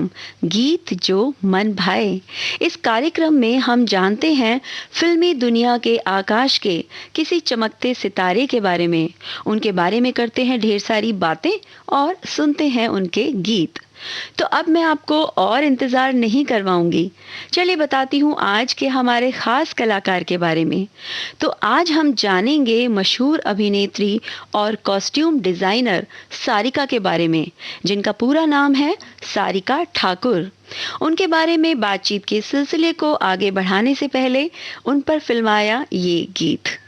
कार्यक्रम गीत जो मन भाए। इस कार्यक्रम में हम जानते हैं फिल्मी दुनिया के आकाश के किसी चमकते सितारे के बारे में, उनके बारे में करते हैं ढेर सारी बातें और सुनते हैं उनके गीत। तो अब मैं आपको और इंतज़ार नहीं करवाऊंगी, चलिए बताती हूँ आज के हमारे ख़ास कलाकार के बारे में। तो आज हम जानेंगे मशहूर अभिनेत्री और कॉस्ट्यूम डिज़ाइनर सारिका के बारे में, जिनका पूरा नाम है सारिका ठाकुर। उनके बारे में बातचीत के सिलसिले को आगे बढ़ाने से पहले उन पर फिल्माया ये गीत।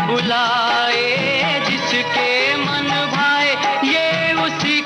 बुलाए जिसके मन भाए ये उसी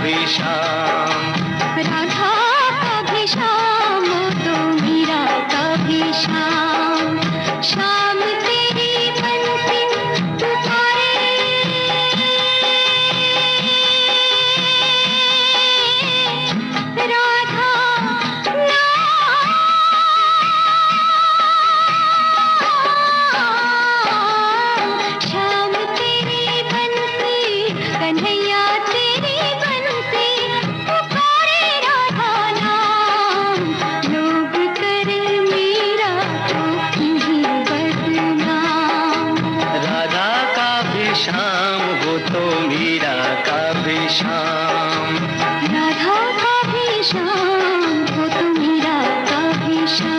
भी शाम, राधा का भी शाम, तो मीरा का भी शाम, शाम तेरी बंसी पुकारे, राधा ना, शाम तेरी बंसी, कन्हैया तेरी बंसी पुकारे, राधा नाम, लोग करे मीरा को नहीं बदनाम, राधा का भी शाम, वो तो मीरा का भी शाम, राधा का भी शाम, वो तो मीरा का भी शाम।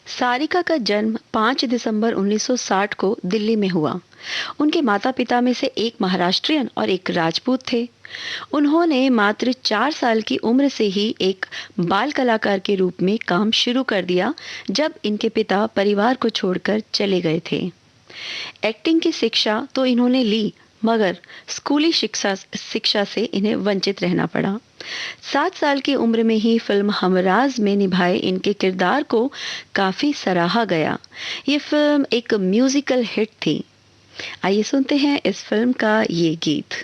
सारिका का जन्म 5 दिसंबर 1960 को दिल्ली में हुआ। उनके माता-पिता में से एक महाराष्ट्रियन और एक राजपूत थे। उन्होंने मात्र 4 साल की उम्र से ही एक बाल कलाकार के रूप में काम शुरू कर दिया, जब इनके पिता परिवार को छोड़कर चले गए थे। एक्टिंग की शिक्षा तो इन्होंने ली, मगर स्कूली शिक्षा से इन्हें वंचित रहना पड़ा। 7 साल की उम्र में ही फिल्म हमराज में निभाए इनके किरदार को काफी सराहा गया। ये फिल्म एक म्यूजिकल हिट थी। आइए सुनते हैं इस फिल्म का ये गीत।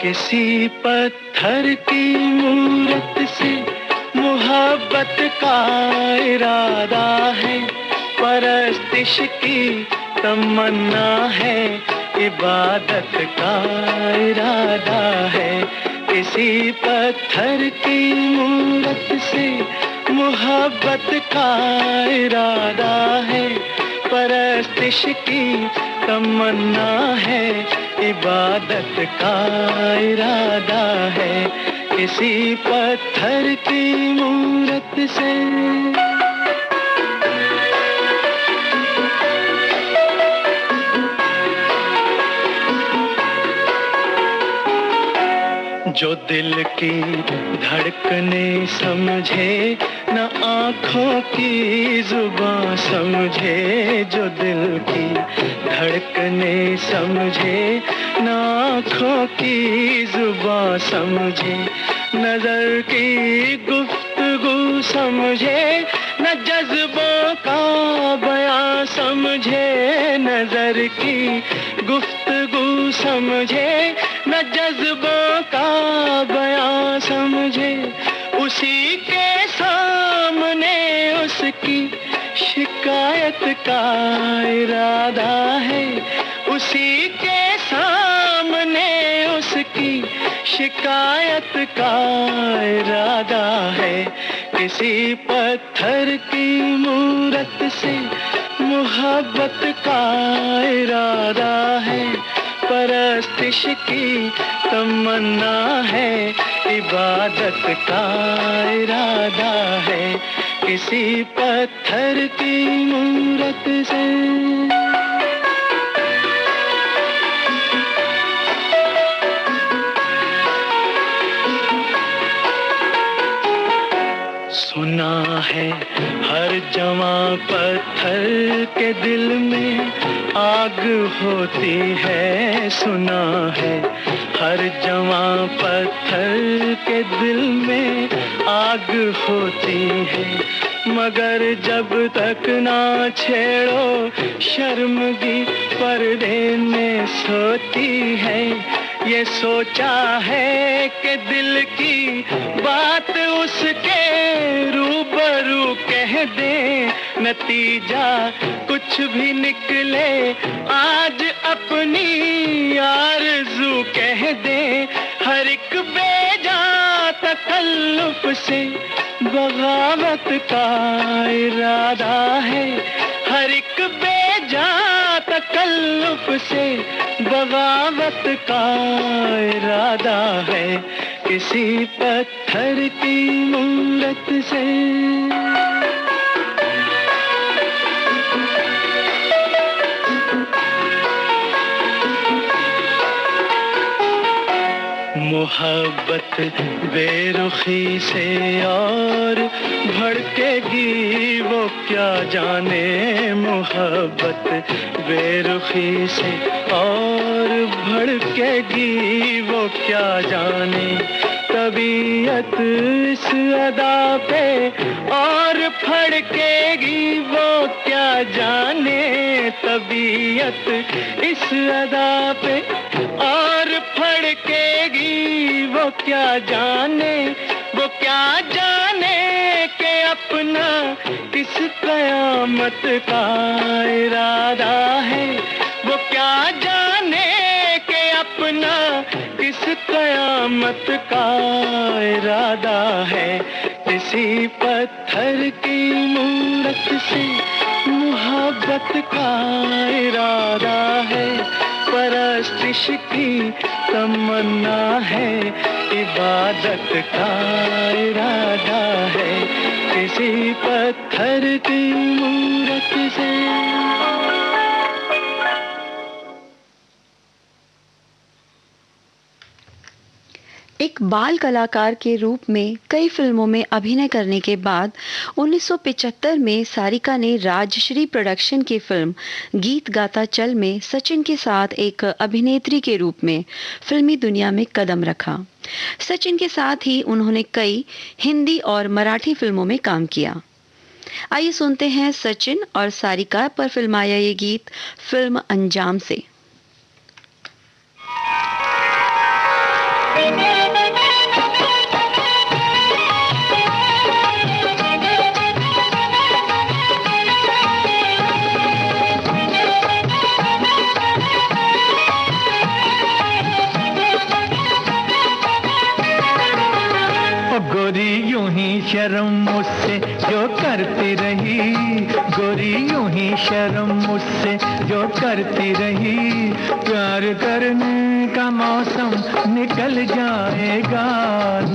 किसी पत्थर की मूरत से मोहब्बत का इरादा है, परस्तिश की तमन्ना है, इबादत का इरादा है। किसी पत्थर की मूरत से मोहब्बत का इरादा है, परस्तिश की तमन्ना है, इबादत का इरादा है। किसी पत्थर की मूरत से जो दिल की धड़कने समझे, न आँखों की जुबां समझे। जो दिल की धड़कने समझे, न आँखों की जुबां समझे। नजर की गुफ्तगू समझे, न जज्बों का बयां समझे। नजर की गुफ्तगू समझे, न जज्बों का बयां समझे। उसी के सामने उसकी शिकायत का इरादा है। उसी के सामने उसकी शिकायत का इरादा है। किसी पत्थर की मूरत से मोहब्बत का इरादा है, परस्तिश की तमन्ना है, इबादत का इरादा है। किसी पत्थर की मूरत से सुना है हर जवां पत्थर के दिल में आग होती है। सुना है हर जवां पत्थर के दिल में आग होती है। मगर जब तक ना छेड़ो शर्मगी पर्दे में सोती है। ये सोचा है कि दिल की बात उसके रूबरू कह कह दे, नतीजा कुछ भी निकले, आज अपनी आरज़ू कह दे। हर एक बेजा तकल्लुफ से बगावत का इरादा है, हर एक बेजा तकल्लुफ से बगावत का इरादा है, किसी पत्थर की मूरत से। मोहब्बत बेरुखी से और भड़केगी वो क्या जाने, मोहब्बत बेरुखी से और भड़केगी वो क्या जाने। तबीयत इस अदा पे और फड़केगी वो क्या जाने, तबीयत इस अदा पे और फड़केगी वो क्या जाने। वो क्या जाने कि अपना किस कयामत का इरादा है, वो क्या जाने कि अपना किस कयामत का इरादा है, किसी पत्थर की मूरत से मोहब्बत का इरादा है। परस्तिश की तमन्ना है, इबादत का इरादा है, किसी पत्थर की मूरत से। एक बाल कलाकार के रूप में कई फिल्मों में अभिनय करने के बाद 1975 में सारिका ने राजश्री प्रोडक्शन की फिल्म गीत गाता चल में सचिन के साथ एक अभिनेत्री के रूप में फिल्मी दुनिया में कदम रखा। सचिन के साथ ही उन्होंने कई हिंदी और मराठी फिल्मों में काम किया। आइए सुनते हैं सचिन और सारिका पर फिल्माया ये गीत फिल्म अंजाम से। गोरी यूं ही शर्म मुझसे जो करती रही, गोरी यूं ही शर्म मुझसे जो करती रही, प्यार करने का मौसम निकल जाएगा,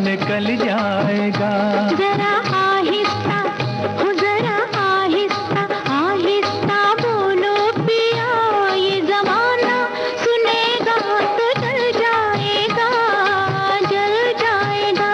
निकल जाएगा। जरा आहिस्ता हो, जरा आहिस्ता, आहिस्ता बोलो पिया, ये जमाना सुनेगा तो जल जाएगा, जल जाएगा।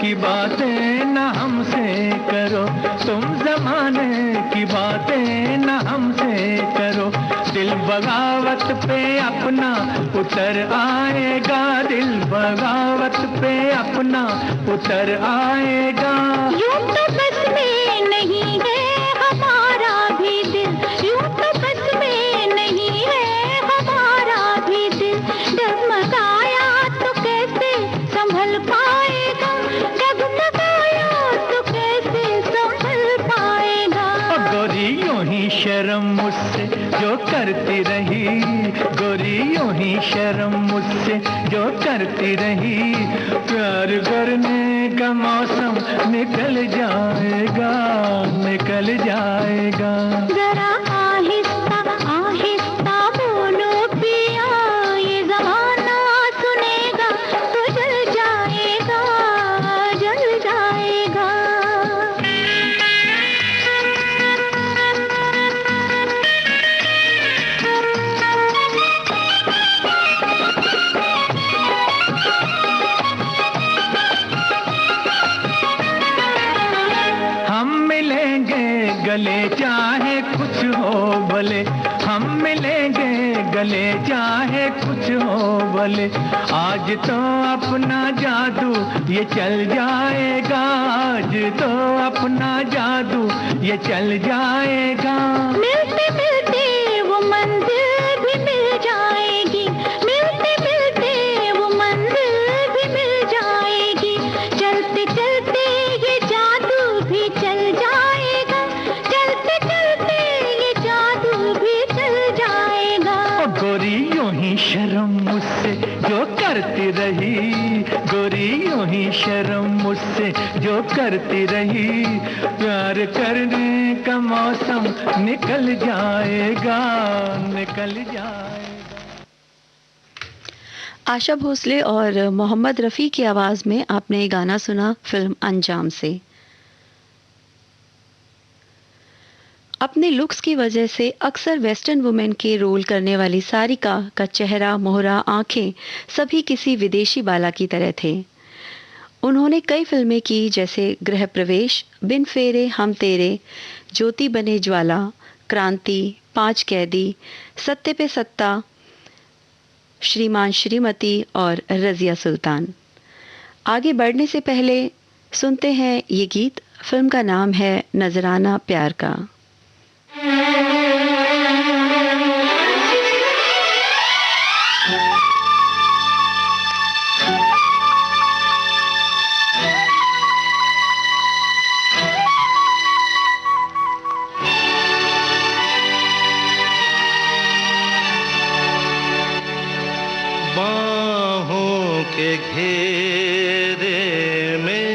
की बातें न हमसे करो, तुम जमाने की बातें न हमसे करो, दिल बगावत पे अपना उतर आएगा, दिल बगावत पे अपना उतर आएगा। यूं तो बस में नहीं है हमारा भी दिल, यूं तो बस में नहीं है हमारा भी दिल, डगमगाया तो कैसे संभल पाएगा, डगमगाया तो कैसे संभल पाएगा। गोरी यूं ही शर्म मुझसे जो करती रही, गोरी यूं ही शर्म मुझसे जो करती रही, प्यार करने का मौसम निकल जाएगा, निकल जाएगा। जरा आहिस्ता आहिस्ता बोलो पिया, ये जमाना सुनेगा तो जल जाएगा, जल जाएगा। गले चाहे कुछ हो भले, हम मिलेंगे चले चाहे कुछ हो भले, आज तो अपना जादू ये चल जाएगा, आज तो अपना जादू ये चल जाएगा। मिलते मिलते वो मंजिल भी मिल जाएगी, मिलते मिलते वो मंजिल भी मिल जाएगी, चलते चलते ये जादू भी चल जाएगा, चलते चलते ये जादू भी चल जाएगा। ओ गोरी यूं ही शर्म मुझसे जो करती रही, गोरी यूं ही शर्म मुझसे जो करती रही, प्यार करने का मौसम निकल जाएगा, निकल जाएगा। आशा भोसले और मोहम्मद रफ़ी की आवाज़ में आपने ये गाना सुना फिल्म अंजाम से। अपने लुक्स की वजह से अक्सर वेस्टर्न वुमेन के रोल करने वाली सारिका का चेहरा, मोहरा, आंखें सभी किसी विदेशी बाला की तरह थे। उन्होंने कई फिल्में की जैसे गृह प्रवेश, बिन फेरे हम तेरे, ज्योति बने ज्वाला, क्रांति, 5 कैदी, सत्ते पे सत्ता, श्रीमान श्रीमती और रज़िया सुल्तान। आगे बढ़ने से पहले सुनते हैं ये गीत। फिल्म का नाम है नजराना प्यार का। बाहों के घेरे में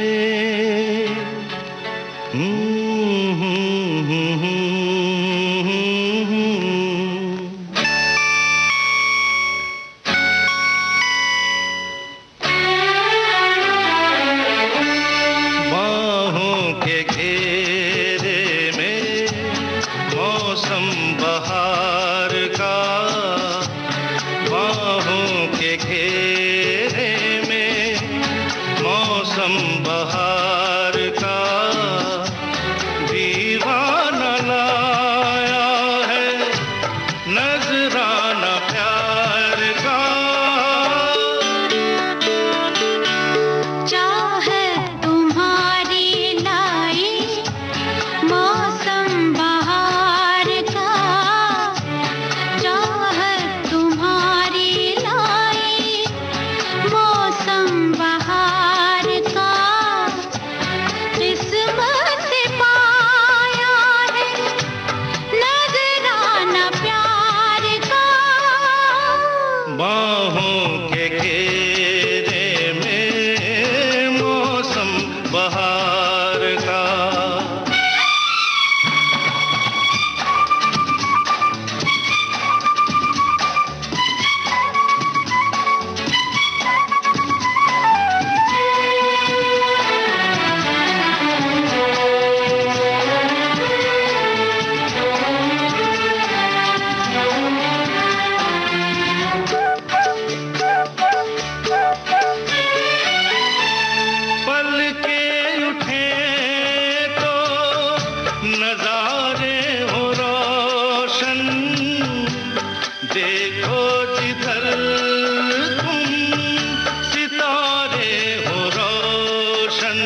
बाहों के घेरे में मौसम बहार का, बाहों के घेरे में मौसम बहार का, दीवाना लाया है नजराना प्यार का। चाहत तुम्हारी लाई मौसम बहार का, चाहत तुम्हारी लाई मौसम बहार का, किस्मत से पाया है नजराना प्यार का। बाहों के घेरे में मौसम बहार का। पल के उठे तो नजारे हो रोशन, देखो जिधर तुम सितारे हो रोशन।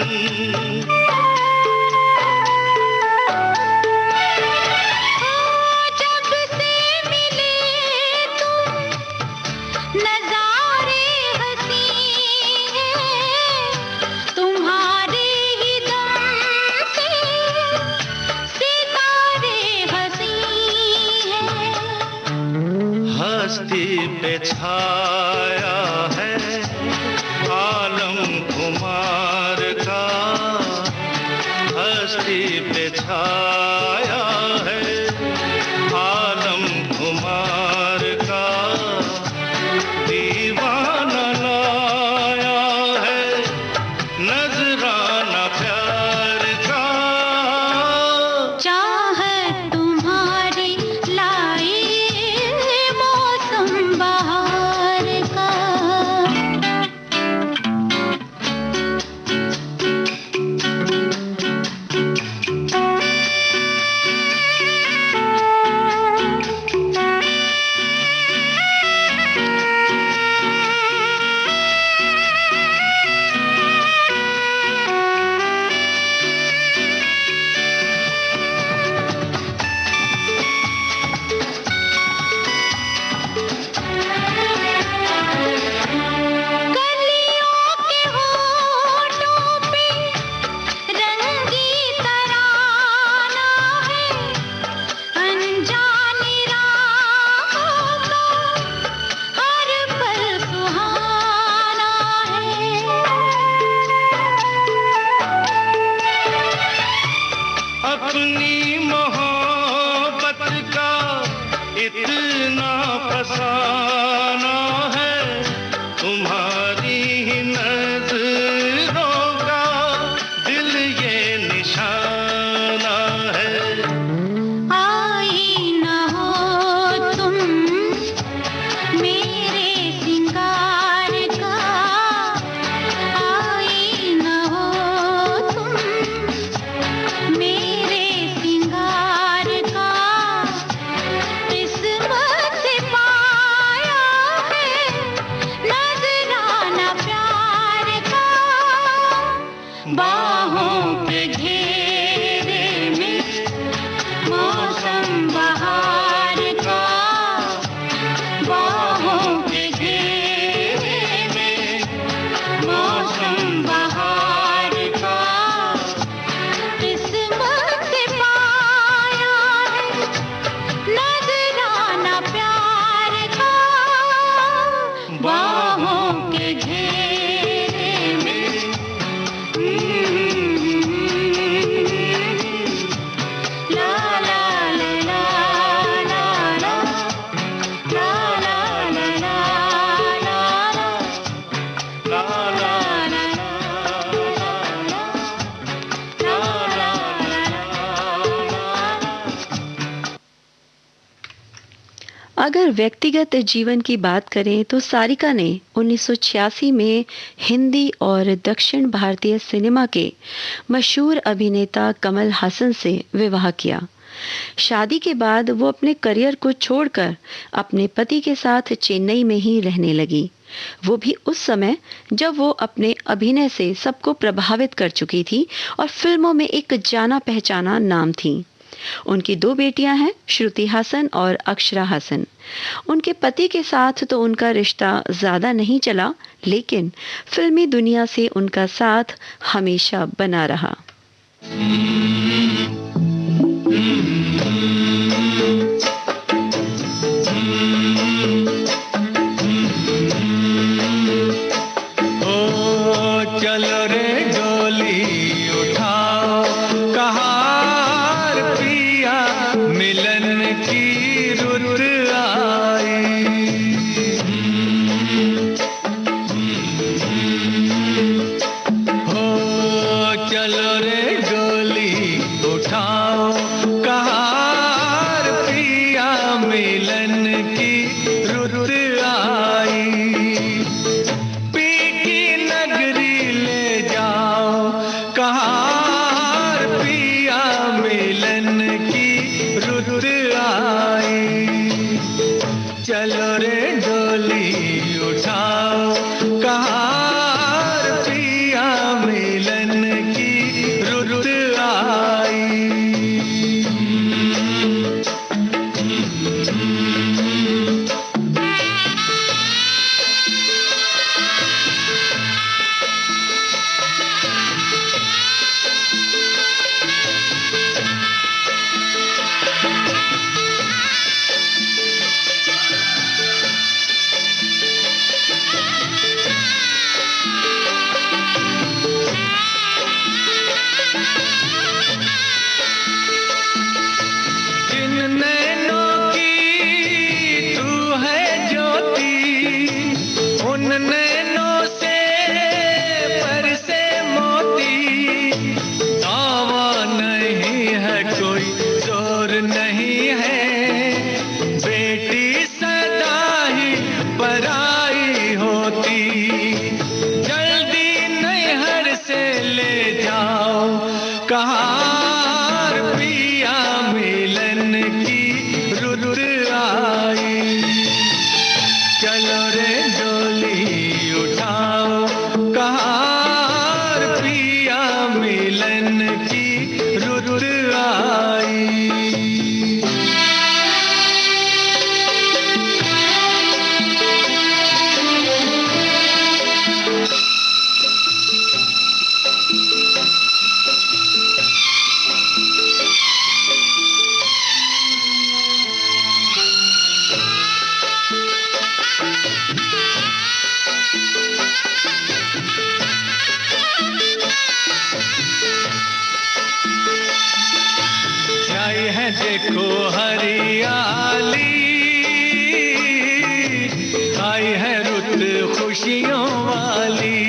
जब से मिले तुम नजारे हंसी हैं, तुम्हारे ही दम से सितारे हंसी हैं। हस्ती पे छाया है आलम कुमार का, हस्ती पे छाया है आलम कुमार का, दीवाना लाया है नजराना प्यार का। चाहत तुम्हारी लाई मौसम बहार का। अगर व्यक्तिगत जीवन की बात करें तो सारिका ने 1986 में हिंदी और दक्षिण भारतीय सिनेमा के मशहूर अभिनेता कमल हासन से विवाह किया। शादी के बाद वो अपने करियर को छोड़कर अपने पति के साथ चेन्नई में ही रहने लगी। वो भी उस समय जब वो अपने अभिनय से सबको प्रभावित कर चुकी थी और फिल्मों में एक जाना पहचाना नाम थी। उनकी 2 बेटियां हैं, श्रुति हासन और अक्षरा हासन। उनके पति के साथ तो उनका रिश्ता ज़्यादा नहीं चला, लेकिन फिल्मी दुनिया से उनका साथ हमेशा बना रहा। देखो हरियाली, आई है रुत खुशियों वाली।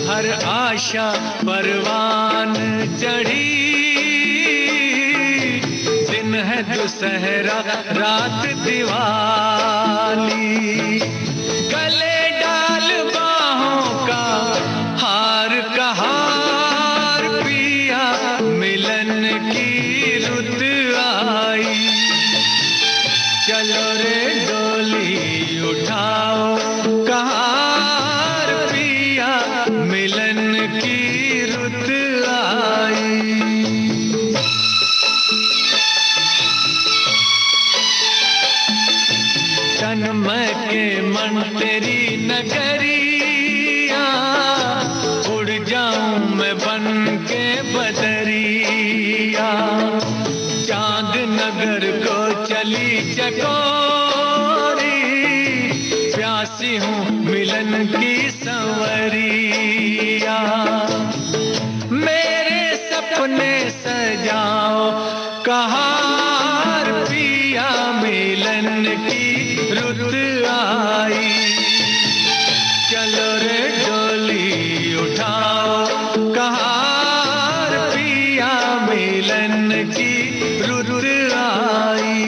हर आशा परवान चढ़ी, दिन है दुसहरा रात दिवाली। गले डाल बाहों का हार कहार पिया, मिलन की रुत आई। चलो रे डोली उठाओ कहार पिया, मिलन की रुत आई। तन मैं के मन तेरी नगरिया, उड़ जाऊं मैं बन के बदरिया। चांद नगर को चली चकोरी, प्यासी हूँ मिलन की संवरिया। मेरे सपने सजाओ कहार पिया, मिलन की रुत आई। चलो रे डोली उठाओ कहार पिया, मिलन की रुत आई।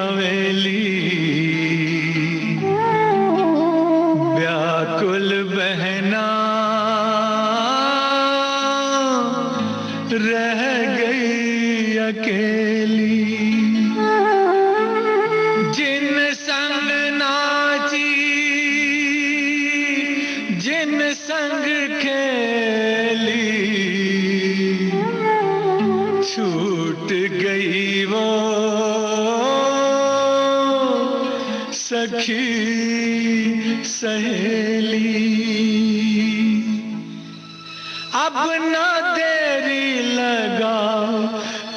हवेली, व्याकुल बहना रह गई अकेली। जिन संग नाची, जिन संग खेली, छूट गई वो सखी सहेली। अब न देरी लगा,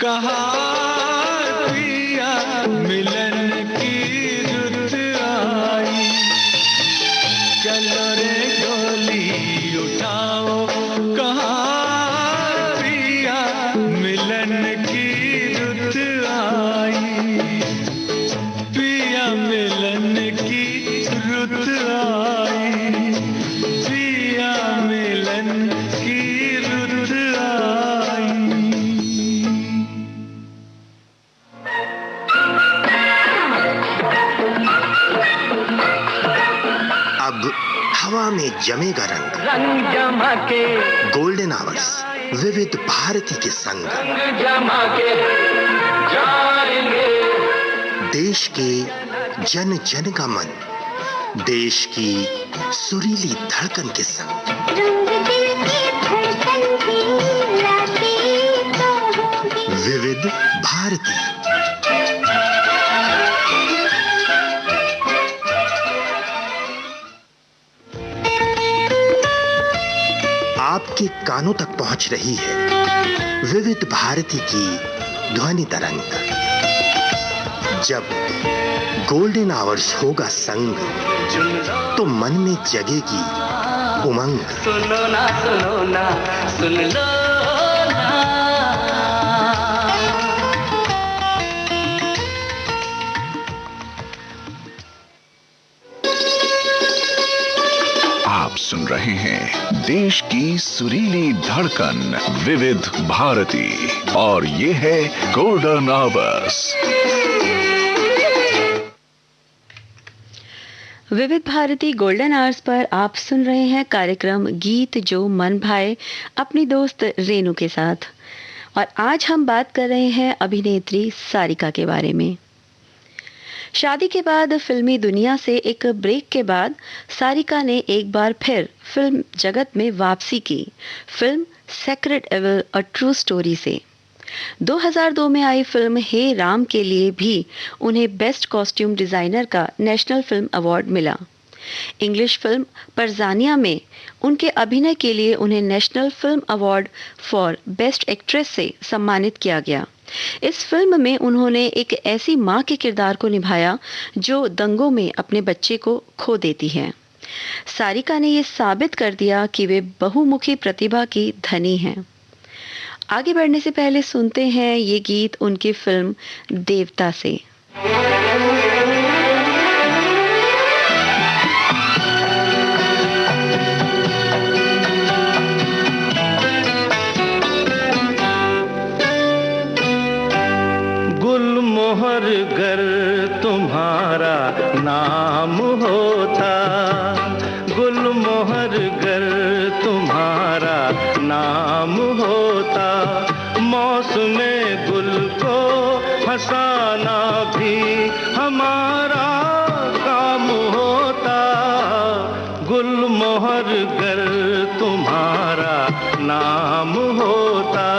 कहा पिया मिलन की रुत आई। चलो रे डोली उठाओ, कहा पिया मिलन की रुत आई। पिया मिलन की रुत आई, पिया मिलन की रुत आई। अब हवा में जमेगा रंग, रंग जमा के, गोल्डन आवर्स विविध भारती के संग। रंग जमा के जाएंगे। देश के जन जन का मन, देश की सुरीली धड़कन के संग। रंग दिल की धड़कन की रातें तो होंगी। विविध भारती। आपके कानों तक पहुंच रही है विविध भारती की ध्वनि तरंग। जब गोल्डन आवर्स होगा संग, तो मन में जगेगी उमंग। सुनो ना, सुनो ना, सुन लो ना। आप सुन रहे हैं देश की सुरीली धड़कन विविध भारती, और ये है गोल्डन आवर्स। विविध भारती गोल्डन आवर्स पर आप सुन रहे हैं कार्यक्रम गीत जो मन भाए, अपनी दोस्त रेनू के साथ। और आज हम बात कर रहे हैं अभिनेत्री सारिका के बारे में। शादी के बाद फिल्मी दुनिया से एक ब्रेक के बाद सारिका ने एक बार फिर फिल्म जगत में वापसी की, film sacred evil a true story से। 2002 में आई फिल्म हे राम के लिए भी उन्हें बेस्ट कॉस्ट्यूम डिजाइनर का नेशनल फिल्म अवार्ड मिला। इंग्लिश फिल्म परजानिया में उनके अभिनय के लिए उन्हें national film award for best actress से सम्मानित किया गया। इस फिल्म में उन्होंने एक ऐसी मां के किरदार को निभाया जो दंगों में अपने बच्चे को खो देती है। सारिका ने ये साबित कर दिया कि वे बहुमुखी प्रतिभा की धनी हैं। आगे बढ़ने से पहले सुनते हैं ये गीत उनकी फिल्म देवता से। गुलमोहर गर तुम्हारा नाम होता, गुलमोहर गर तुम्हारा नाम होता, मौसमे गुल को हंसाना भी हमारा काम होता। गुलमोहर गर तुम्हारा नाम होता।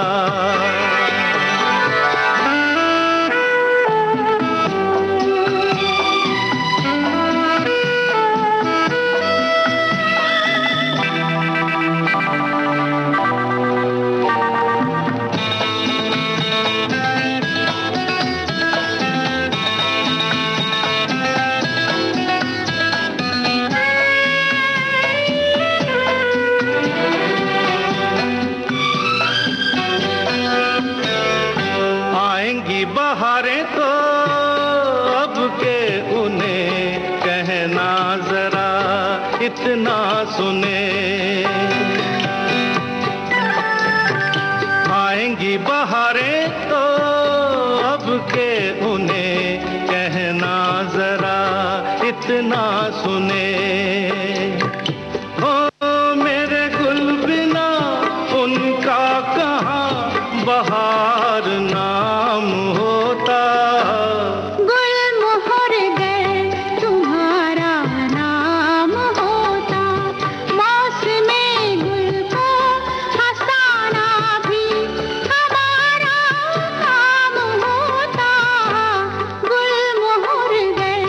कितना सुने। ओ मेरे गुल बिना उनका कहाँ बहार नाम होता। गुलमोहर गर तुम्हारा नाम होता, मौसमे गुल को हंसाना भी हमारा काम होता। गुलमोहर गर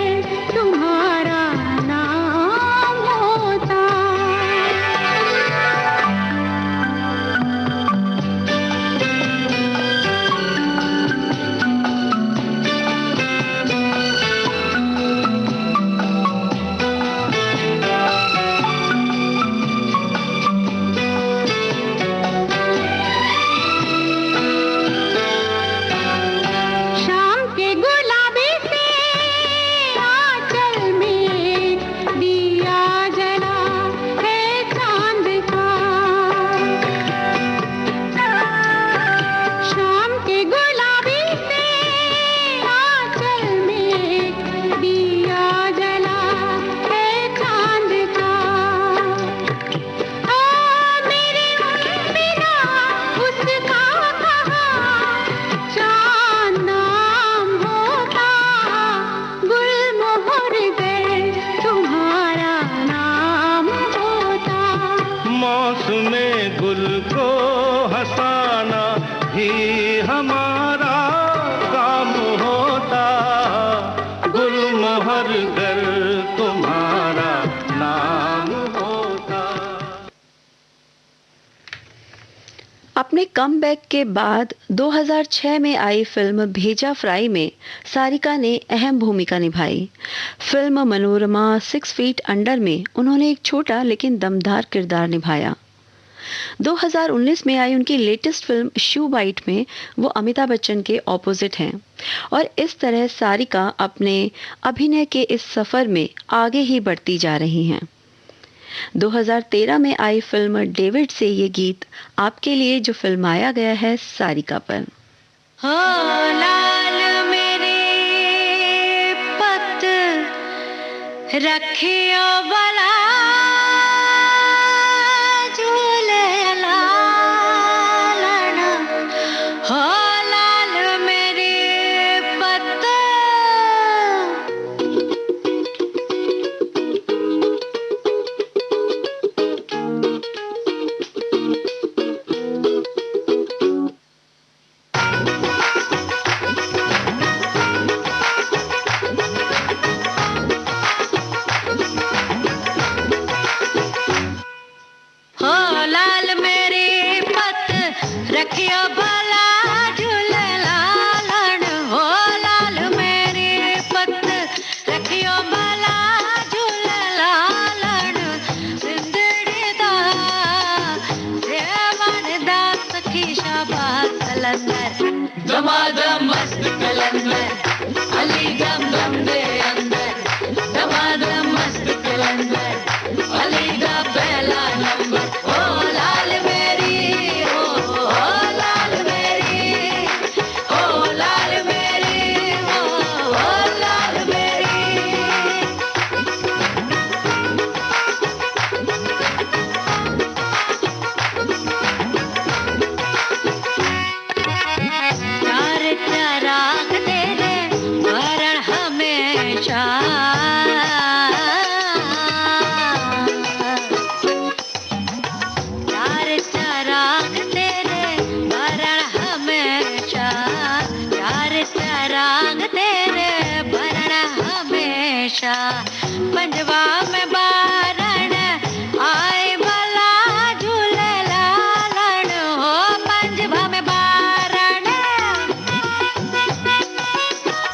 तुम्हारा नाम होता। शाम के गुलाबी से आंचल में दिया जला है चांद का। शाम के गुलाबी से आंचल में दिया जला है चांद का। ओ मेरे बिना उसका कहाँ चांद नाम होता। गुलमोहर गर तुम्हारा नाम होता। मौसमे गुल को हंसाना भी हमारा काम होता। गुलमोहर गर तुम्हारा नाम होता। अपने कमबैक के बाद 2006 में आई फिल्म भेजा फ्राई में सारिका ने अहम भूमिका निभाई। फिल्म मनोरमा 6 फीट अंडर में उन्होंने एक छोटा लेकिन दमदार किरदार निभाया। 2019 में आई उनकी लेटेस्ट फिल्म शू बाइट में वो अमिताभ बच्चन के ऑपोजिट हैं और इस तरह सारिका अपने अभिनय के इस सफर में आगे ही बढ़ती जा रही हैं। 2013 में आई फिल्म डेविड से ये गीत आपके लिए जो फिल्माया गया है सारिका पर। हो लाल मेरे पत रखियो बला झूले लालना। हो लाल मेरे पत रखियो भला झूले लालन। हो लाल मेरी पत रखियो भला झूले लालन। सिंदड़ी दा सेवन दा सखी शाबाश कलंदर। दमादम मस्त कलंदर अली दम दम दे अंदर। दमादम मस्त कलंदर अली दा पहला नंबर। ओ लाल मेरी पंजवा में बारण आए भला झूले लालन। हो पंजवा में बारण,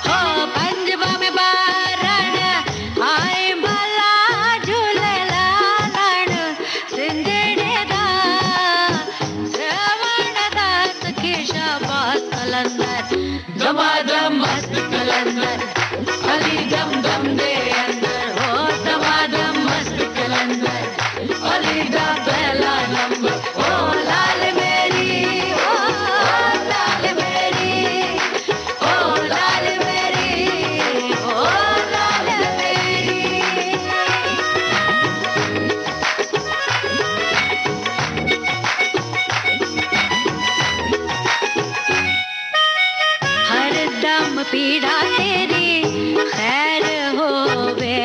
हो पंजवा में बारण आए भला झूले लालन। सिंदड़ी दा सेवन दा सखी शाबाश कलंदर। दमादम मस्त कलंदर अली दम दम दे अंदर। हो दमादम पीड़ा तेरी खैर होवे,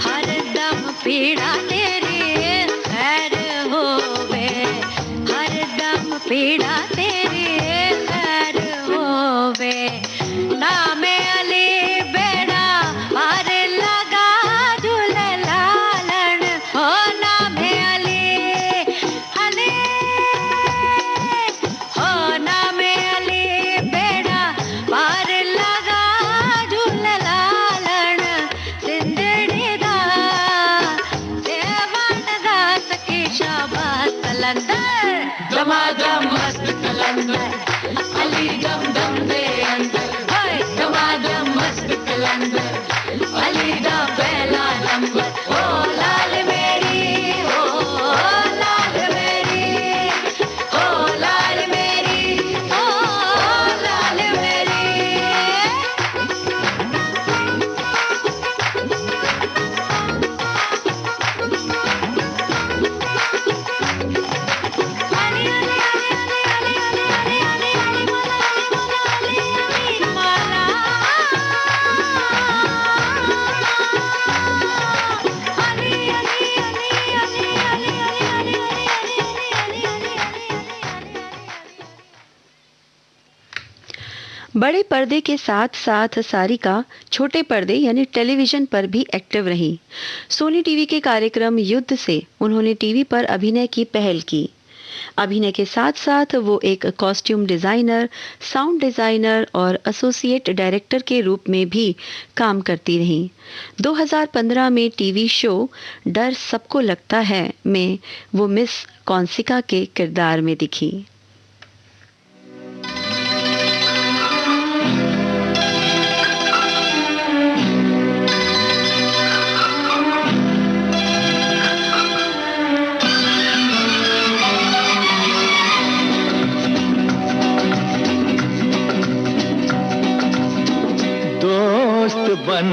हर दम पीड़ा तेरी खैर होवे, हर दम पीड़ा तेरी खैर होवे। नामे अली बेड़ा पार लगा झूले लालन, हो नामे अली अली, हो नामे अली बेड़ा पार लगा झूले लालन। सिंधड़ी दा सेवन दा सखी शाबाश कलंदर, दमादम मस्त कलंदर, अली दम दम दे अंदर, हाय दमादम मस्त कलंदर, अली दा पहला नंबर। ओ लाल मेरी, ओ लाल मेरी, ओ लाल मेरी, ओ लाल मेरी। बड़े पर्दे के साथ साथ सारिका छोटे पर्दे यानी टेलीविजन पर भी एक्टिव रही। सोनी टीवी के कार्यक्रम युद्ध से उन्होंने टीवी पर अभिनय की पहल की। अभिनय के साथ साथ वो एक कॉस्ट्यूम डिजाइनर, साउंड डिजाइनर और एसोसिएट डायरेक्टर के रूप में भी काम करती रहीं। 2015 में टीवी शो डर सबको लगता है में वो मिस कौनसिका के किरदार में दिखी। बन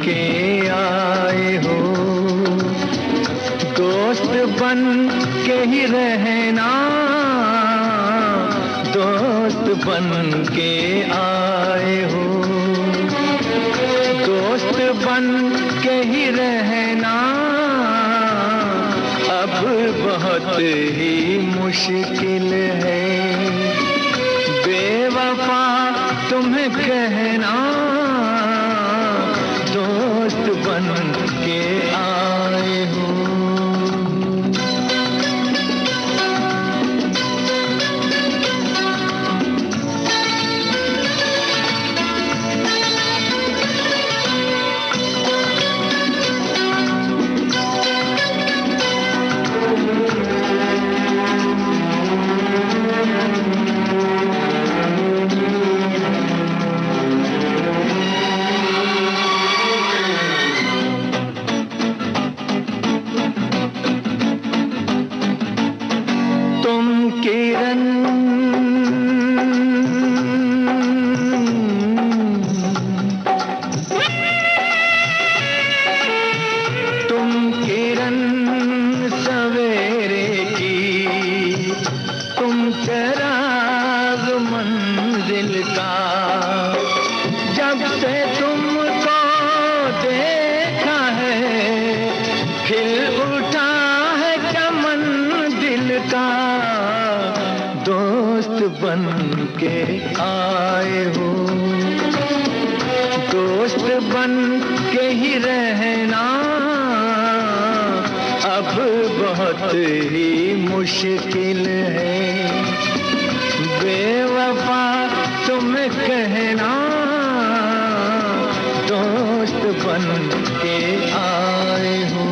के आए हो, दोस्त बन के ही रहना, दोस्त बन के आए हो, दोस्त बन के ही रहना। अब बहुत ही मुश्किल है बेवफा तुम्हें कहना, दोस्त बन के आए हो। बन के आए हो, दोस्त बन के ही रहना। अब बहुत ही मुश्किल है बेवफा तुम्हें कहना, दोस्त बन के आए हो।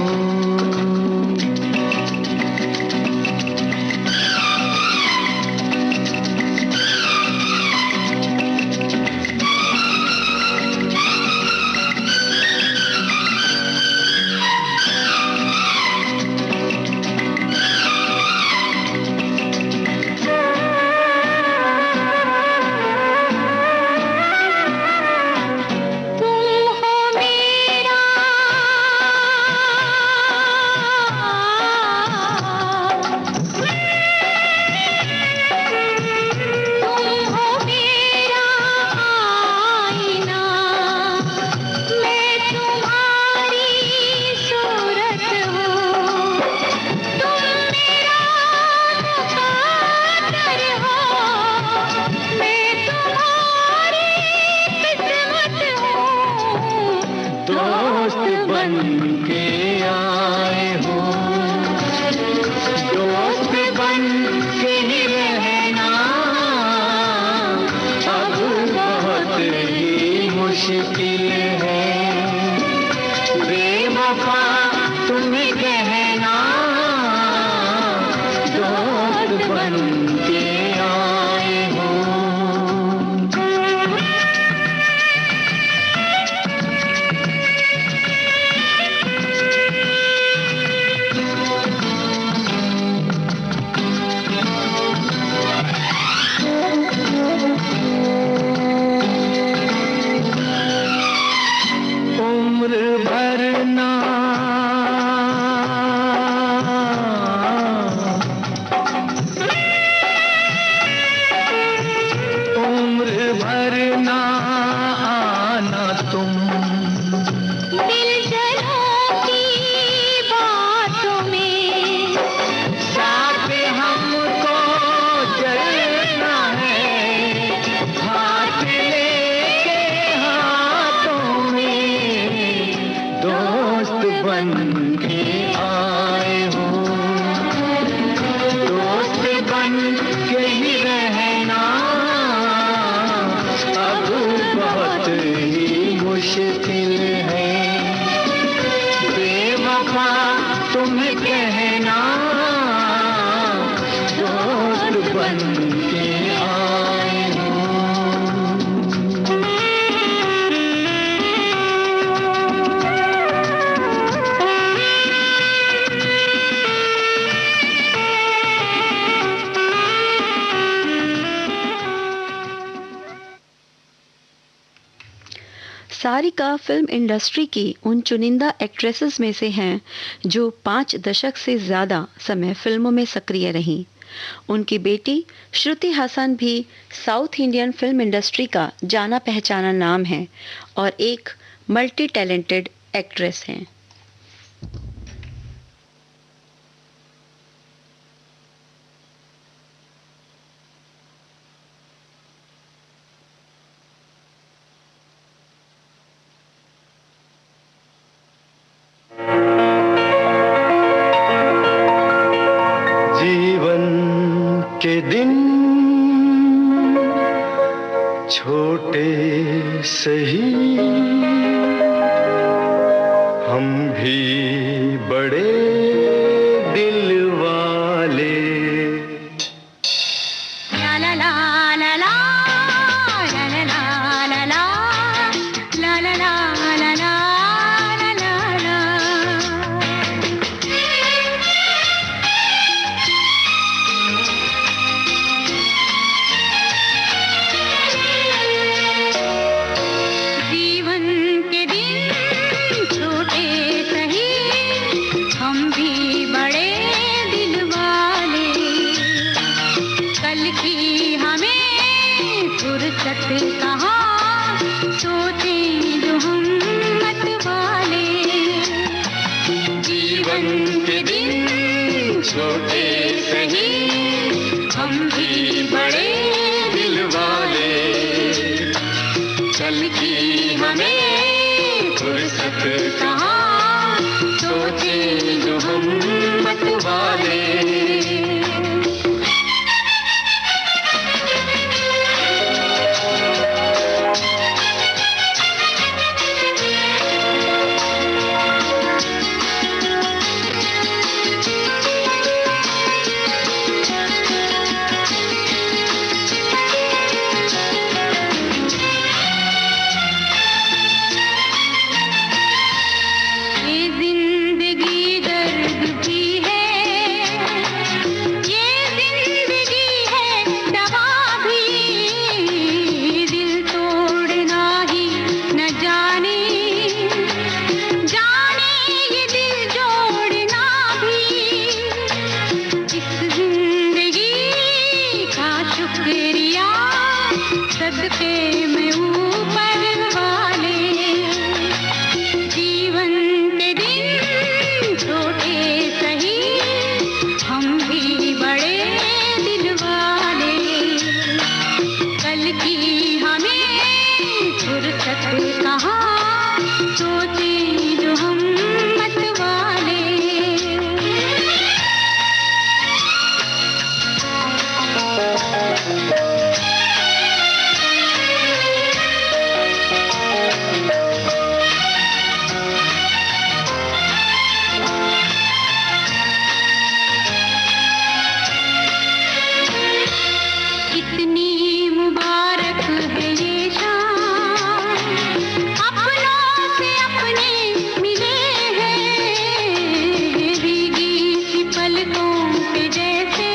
बन के आए हो, दोस्त बन के ही रहना अब बहुत ही मुश्किल है, बेवफा तुम कहना दोस्त बन के आए हो। उम्र भर ना उम्र भर ना आना तुम, दिलजलों की बातों में साथ हमको चलना है, हाथ लेके हाथों में दोस्त बन के आए हो, दोस्त बन के ही रहना अब बहुत ही मुश्किल है, बेवफा तुम कहना दोस्त बन के आए हो। सारिका फिल्म इंडस्ट्री की उन चुनिंदा एक्ट्रेसेस में से हैं जो 5 दशक से ज़्यादा समय फिल्मों में सक्रिय रहीं। उनकी बेटी श्रुति हसन भी साउथ इंडियन फिल्म इंडस्ट्री का जाना पहचाना नाम है और एक मल्टी टैलेंटेड एक्ट्रेस हैं। जीवन के दिन छोटे सही, हम भी बड़े दिल वाले, ला ला ला ला ला ला ला ला ला ला ला ला ला ला ला। जीवन के दिन छोटे सही, हम भी बड़े दिल वाले, कल की हमें फुर्सत कहाँ, सोचें जो हम मत वाले। जीवन के दिन छोटे सही, हम भी बड़े दिल वाले, कल की हमें फुर्सत कहाँ, सोचें जो हम मत वाले। ये जिंदगी दर्द भी कहाँ सोचे जो हम कितनी मुबारक है ये शाम, अपनों से अपने मिले हैं, भीगी सी पलकों पे जैसे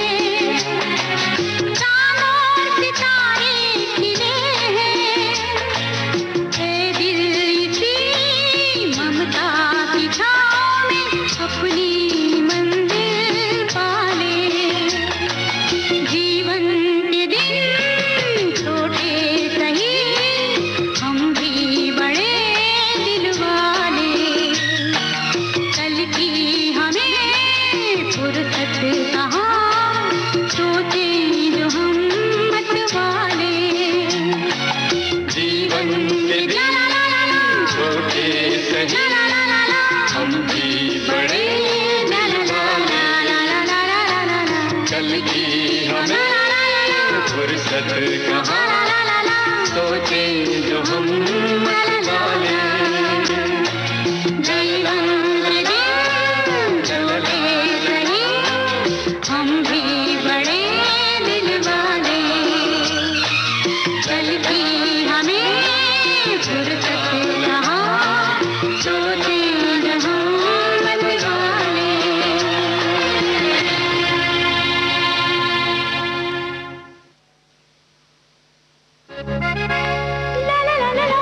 चांद और सितारे खिले हैं। ऐ दिल इसी ममता की छाँव में अपनी मंजिल पाले। जीवन के दिन छोटे सही, हम भी बड़े दिल वाले। कल की हमें फुर्सत कहाँ, सोचें जो हम मत वाले। जीवन के दिन छोटे सही, हम भी बड़े दिल वाले। कल की हमें फुर्सत कहाँ, सोचे जो हम मत वाले। जीवन के दिन छोटे सही, हम भी बड़े दिल वाले। कल की हमें फुर्सत कहाँ, सोचे जो हम मत वाले। ला ला ला ला ला।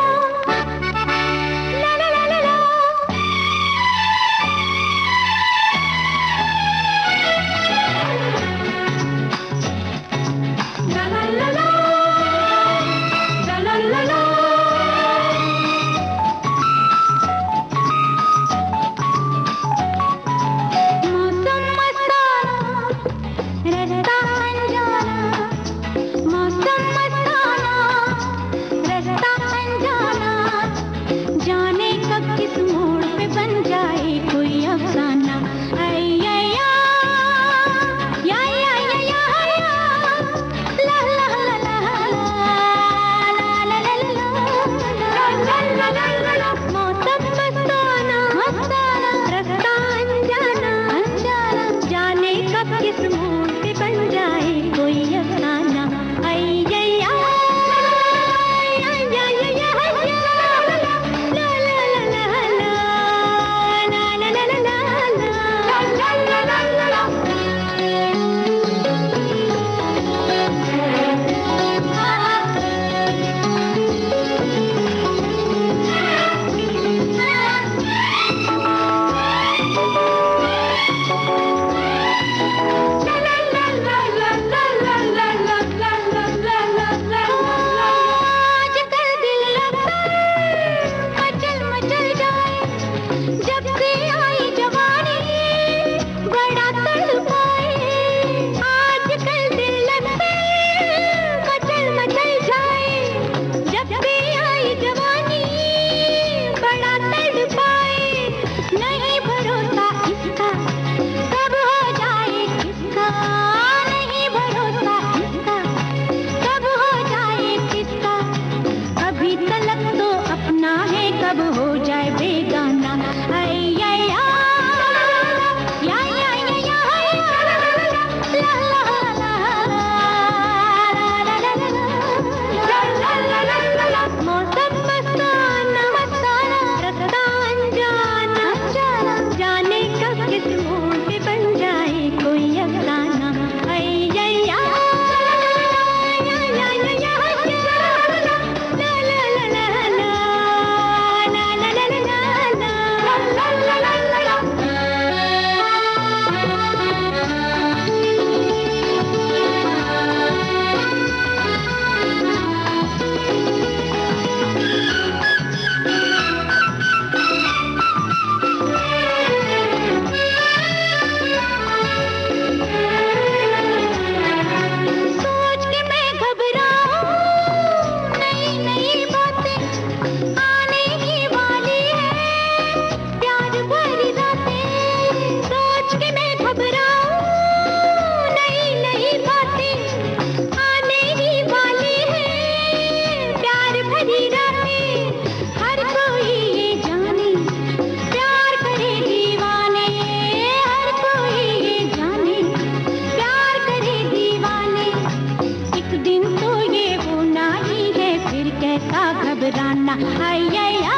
कैसा घबराना, हाय या या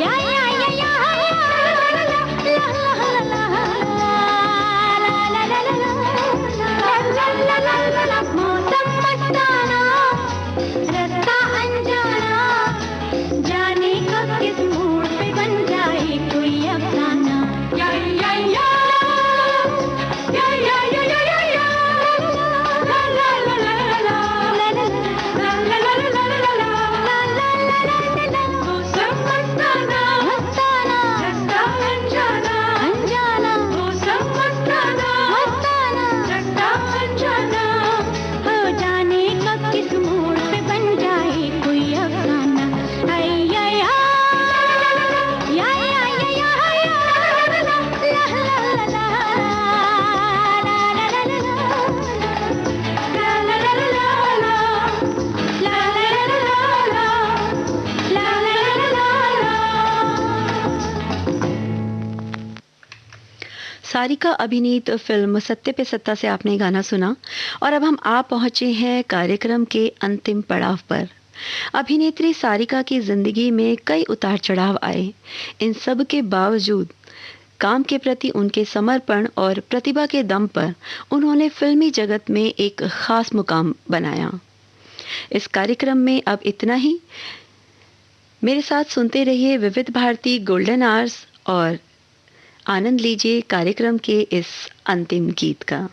या या या या ला ला ला ला ला ला ला ला। मौसम मस्ताना, रास्ता अनजाना, जाने कब किस मोड़ पे बन जाए कोई अफसाना। या या या या या या या या या ला ला ला ला ला ला ला ला ला ला ला ला ला। मौसम मस्ताना, मस्ताना, रास्ता अनजाना, अनजाना, मौसम मस्ताना, मस्ताना, रास्ता अनजाना, हो जाने कब किस मोड़ पे बन जाए कोई अफसाना। हाय या या या या या या ला ला ला ला सारिका अभिनीत फिल्म सत्ते पे सत्ता से आपने गाना सुना और अब हम आ पहुंचे हैं कार्यक्रम के अंतिम पड़ाव पर। अभिनेत्री सारिका की जिंदगी में कई उतार चढ़ाव आए। इन सब के बावजूद काम के प्रति उनके समर्पण और प्रतिभा के दम पर उन्होंने फिल्मी जगत में एक खास मुकाम बनाया। इस कार्यक्रम में अब इतना ही। मेरे साथ सुनते रहिए विविध भारती गोल्डन आवर्स और आनंद लीजिए कार्यक्रम के इस अंतिम गीत का।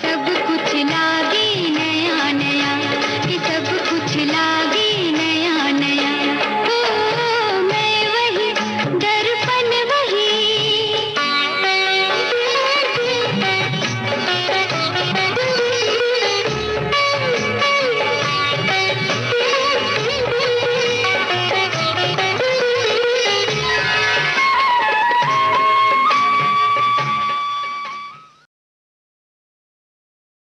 सब कुछ ला